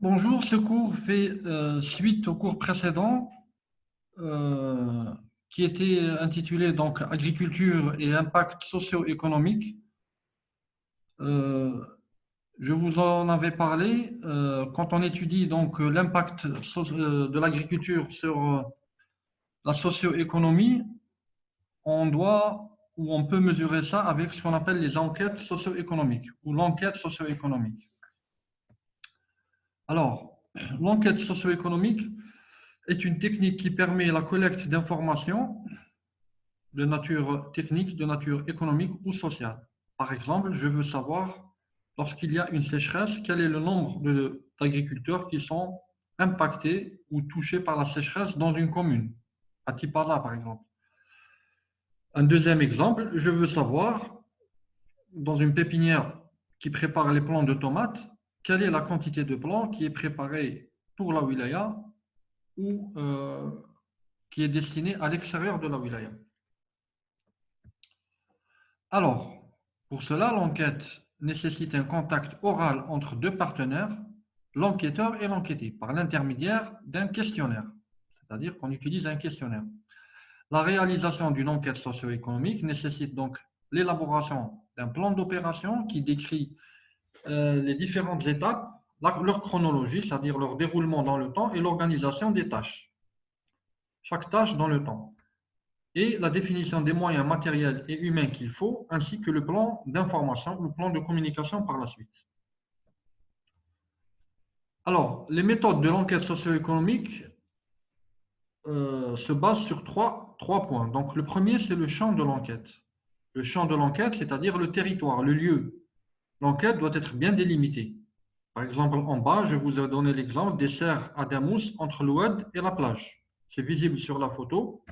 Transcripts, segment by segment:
Bonjour, ce cours fait suite au cours précédent euh, qui était intitulé donc Agriculture et impact socio-économique. Euh, je vous en avais parlé quand on étudie donc l'impact de l'agriculture sur la socio-économie, on doit ou on peut mesurer ça avec ce qu'on appelle les enquêtes socio-économiques ou l'enquête socio-économique. Alors, l'enquête socio-économique est une technique qui permet la collecte d'informations de nature technique, de nature économique ou sociale. Par exemple, je veux savoir, lorsqu'il y a une sécheresse, quel est le nombre d'agriculteurs qui sont impactés ou touchés par la sécheresse dans une commune, à Tipala par exemple. Un deuxième exemple, je veux savoir, dans une pépinière qui prépare les plants de tomates, quelle est la quantité de plants qui est préparée pour la wilaya ou qui est destinée à l'extérieur de la wilaya. Alors, pour cela, l'enquête nécessite un contact oral entre deux partenaires, l'enquêteur et l'enquêté, par l'intermédiaire d'un questionnaire, c'est-à-dire qu'on utilise un questionnaire. La réalisation d'une enquête socio-économique nécessite donc l'élaboration d'un plan d'opération qui décrit les différentes étapes, leur chronologie, c'est-à-dire leur déroulement dans le temps et l'organisation des tâches, chaque tâche dans le temps, et la définition des moyens matériels et humains qu'il faut, ainsi que le plan d'information ou le plan de communication par la suite. Alors, les méthodes de l'enquête socio-économique se basent sur trois points. Donc, le premier, c'est le champ de l'enquête. Le champ de l'enquête, c'est-à-dire le territoire, le lieu. L'enquête doit être bien délimitée. Par exemple, en bas, je vous ai donné l'exemple des serres à Damous entre l'Oued et la plage. C'est visible sur la photo.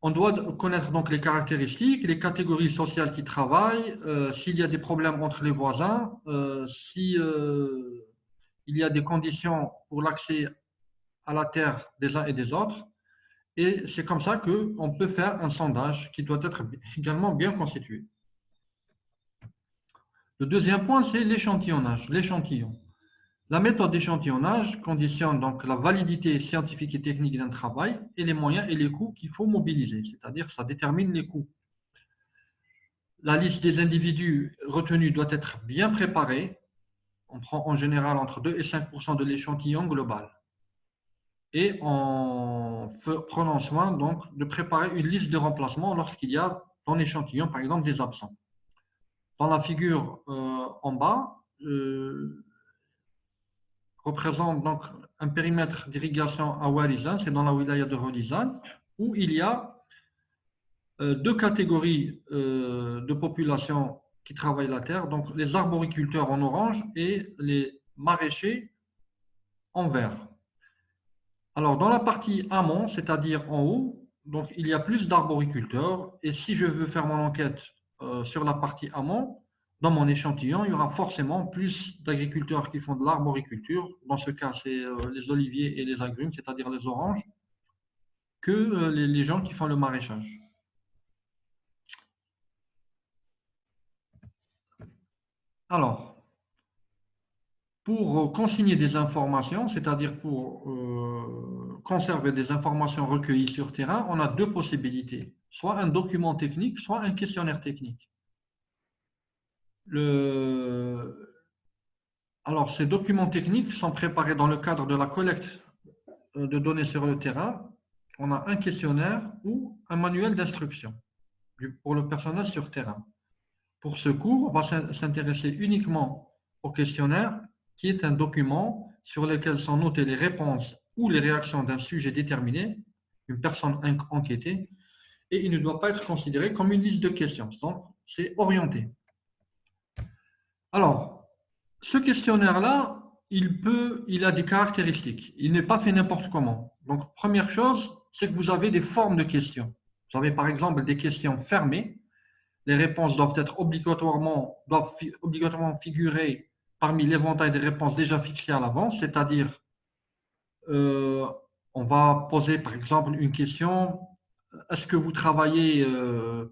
On doit connaître donc les caractéristiques, les catégories sociales qui travaillent, s'il y a des problèmes entre les voisins, si il y a des conditions pour l'accès à la terre des uns et des autres. Et c'est comme ça qu'on peut faire un sondage qui doit être également bien constitué. Le deuxième point, c'est l'échantillonnage, l'échantillon. La méthode d'échantillonnage conditionne donc la validité scientifique et technique d'un travail et les moyens et les coûts qu'il faut mobiliser, c'est-à-dire ça détermine les coûts. La liste des individus retenus doit être bien préparée. On prend en général entre 2 et 5% de l'échantillon global. Et en prenant soin donc de préparer une liste de remplacement lorsqu'il y a dans l'échantillon, par exemple, des absents. Dans la figure en bas, représente donc un périmètre d'irrigation à Warizan, c'est dans la wilaya de Rodizan, où il y a deux catégories de population qui travaillent la terre, donc les arboriculteurs en orange et les maraîchers en vert. Alors, dans la partie amont, c'est-à-dire en haut, donc il y a plus d'arboriculteurs. Et si je veux faire mon enquête sur la partie amont, dans mon échantillon, il y aura forcément plus d'agriculteurs qui font de l'arboriculture. Dans ce cas, c'est les oliviers et les agrumes, c'est-à-dire les oranges, que les gens qui font le maraîchage. Alors, pour consigner des informations, c'est-à-dire pour conserver des informations recueillies sur terrain, on a deux possibilités, soit un document technique, soit un questionnaire technique. Alors, ces documents techniques sont préparés dans le cadre de la collecte de données sur le terrain. On a un questionnaire ou un manuel d'instruction pour le personnel sur terrain. Pour ce cours, on va s'intéresser uniquement au questionnaire, qui est un document sur lequel sont notées les réponses ou les réactions d'un sujet déterminé, une personne enquêtée, et il ne doit pas être considéré comme une liste de questions. Donc, c'est orienté. Alors, ce questionnaire-là, il a des caractéristiques. Il n'est pas fait n'importe comment. Donc, première chose, c'est que vous avez des formes de questions. Vous avez par exemple des questions fermées. Les réponses doivent obligatoirement figurer parmi l'éventail des réponses déjà fixées à l'avance, c'est-à-dire, euh, on va poser par exemple une question, est-ce que vous travaillez euh,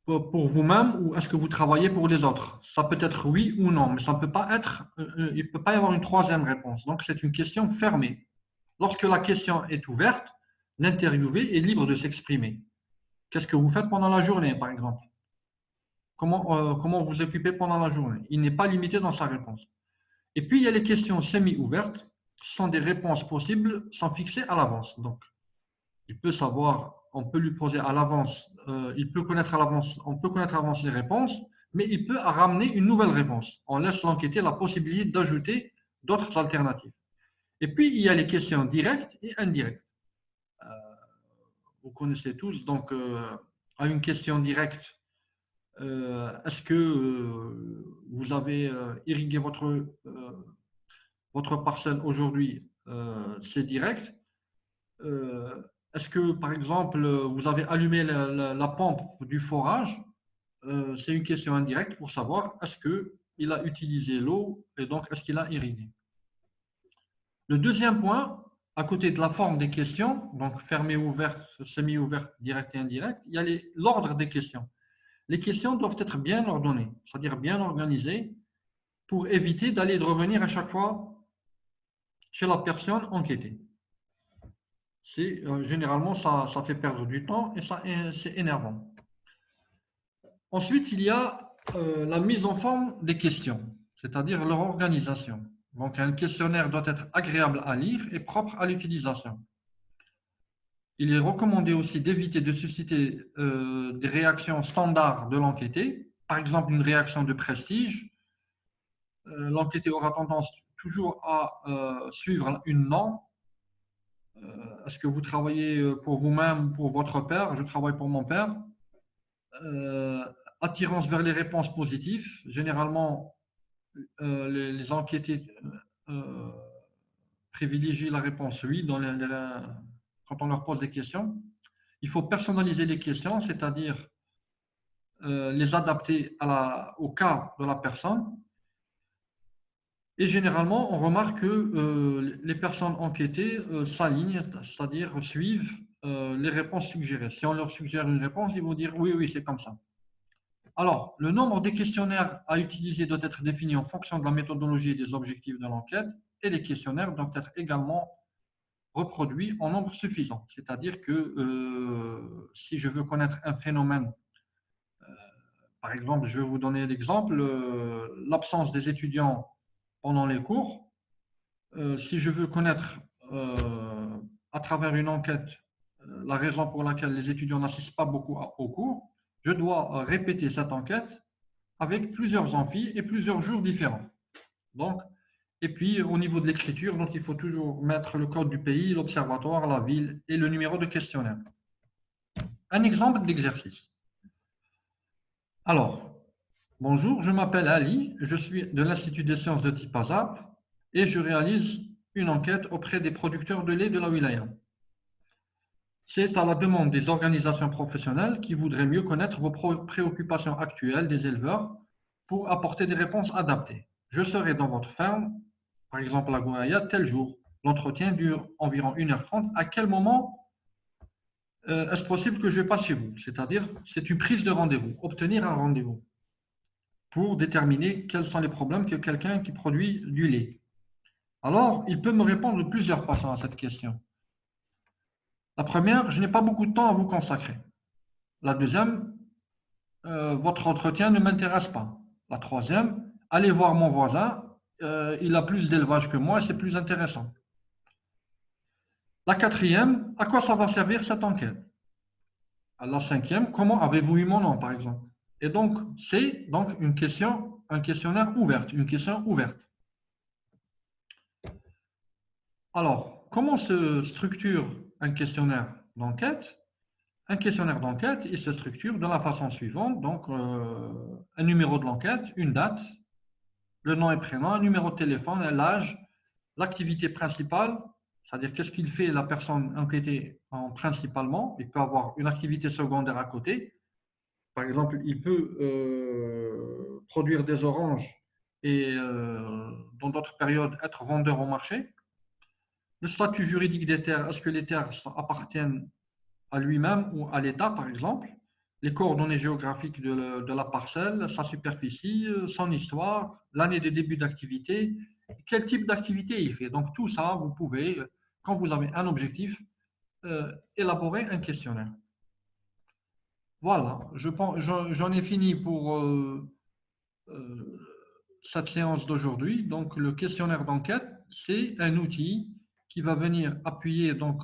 pour vous-même ou est-ce que vous travaillez pour les autres? Ça peut être oui ou non, mais ça ne peut pas être, il ne peut pas y avoir une troisième réponse. Donc, c'est une question fermée. Lorsque la question est ouverte, l'interviewé est libre de s'exprimer. Qu'est-ce que vous faites pendant la journée, par exemple? Comment vous occupez pendant la journée? Il n'est pas limité dans sa réponse. Et puis, il y a les questions semi-ouvertes. Ce sont des réponses possibles sans fixer à l'avance. Donc, il peut savoir, on peut lui poser à l'avance, il peut connaître à l'avance, on peut connaître à l'avance les réponses, mais il peut ramener une nouvelle réponse. On laisse l'enquêté la possibilité d'ajouter d'autres alternatives. Et puis, il y a les questions directes et indirectes. Vous connaissez tous, donc, à une question directe, est-ce que vous avez irrigué votre parcelle aujourd'hui? C'est direct. Est-ce que, par exemple, vous avez allumé la pompe du forage? C'est une question indirecte pour savoir est-ce qu'il a utilisé l'eau et donc est-ce qu'il a irrigué. Le deuxième point, à côté de la forme des questions, donc fermée, ouverte, semi-ouverte, directe et indirecte, il y a l'ordre des questions. Les questions doivent être bien ordonnées, c'est-à-dire bien organisées pour éviter d'aller et de revenir à chaque fois chez la personne enquêtée. Généralement, ça fait perdre du temps et c'est énervant. Ensuite, il y a la mise en forme des questions, c'est-à-dire leur organisation. Donc, un questionnaire doit être agréable à lire et propre à l'utilisation. Il est recommandé aussi d'éviter de susciter des réactions standards de l'enquêté, par exemple une réaction de prestige. L'enquêté aura tendance toujours à suivre une norme. Est-ce que vous travaillez pour vous-même ou pour votre père? Je travaille pour mon père. Attirance vers les réponses positives. Généralement, les enquêtés privilégient la réponse oui quand on leur pose des questions. Il faut personnaliser les questions, c'est-à-dire les adapter au cas de la personne. Et généralement, on remarque que les personnes enquêtées s'alignent, c'est-à-dire suivent les réponses suggérées. Si on leur suggère une réponse, ils vont dire oui, oui, c'est comme ça. Alors, le nombre des questionnaires à utiliser doit être défini en fonction de la méthodologie et des objectifs de l'enquête, et les questionnaires doivent être également reproduits en nombre suffisant. C'est-à-dire que si je veux connaître un phénomène, par exemple, je vais vous donner l'exemple, l'absence des étudiants pendant les cours. Si je veux connaître à travers une enquête la raison pour laquelle les étudiants n'assistent pas beaucoup aux cours, je dois répéter cette enquête avec plusieurs amphis et plusieurs jours différents. Donc, et puis, au niveau de l'écriture, donc, il faut toujours mettre le code du pays, l'observatoire, la ville et le numéro de questionnaire. Un exemple d'exercice. Alors, bonjour, je m'appelle Ali, je suis de l'Institut des sciences de Tipaza et je réalise une enquête auprès des producteurs de lait de la wilaya. C'est à la demande des organisations professionnelles qui voudraient mieux connaître vos préoccupations actuelles des éleveurs pour apporter des réponses adaptées. Je serai dans votre ferme, par exemple à Gouraya, tel jour. L'entretien dure environ 1h30. À quel moment est-ce possible que je passe chez vous? C'est-à-dire, c'est une prise de rendez-vous, obtenir un rendez-vous pour déterminer quels sont les problèmes que quelqu'un qui produit du lait. Alors, il peut me répondre de plusieurs façons à cette question. La première, je n'ai pas beaucoup de temps à vous consacrer. La deuxième, votre entretien ne m'intéresse pas. La troisième, allez voir mon voisin, il a plus d'élevage que moi et c'est plus intéressant. La quatrième, à quoi ça va servir cette enquête? La cinquième, comment avez-vous eu mon nom, par exemple? Et donc, c'est donc une question, un questionnaire ouvert, une question ouverte. Alors, comment se structure un questionnaire d'enquête? Un questionnaire d'enquête, il se structure de la façon suivante. Donc, un numéro de l'enquête, une date, le nom et prénom, un numéro de téléphone, l'âge, l'activité principale, c'est-à-dire qu'est-ce qu'il fait la personne enquêtée principalement. Il peut avoir une activité secondaire à côté. Par exemple, il peut produire des oranges et dans d'autres périodes être vendeur au marché. Le statut juridique des terres, est-ce que les terres appartiennent à lui-même ou à l'État, par exemple? les coordonnées géographiques de la parcelle, sa superficie, son histoire, l'année de début d'activité, quel type d'activité il fait. Donc tout ça, vous pouvez, quand vous avez un objectif, élaborer un questionnaire. Voilà, j'en ai fini pour euh, cette séance d'aujourd'hui. Donc le questionnaire d'enquête, c'est un outil qui va venir appuyer donc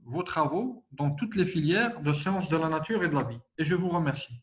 vos travaux dans toutes les filières de sciences de la nature et de la vie. Et je vous remercie.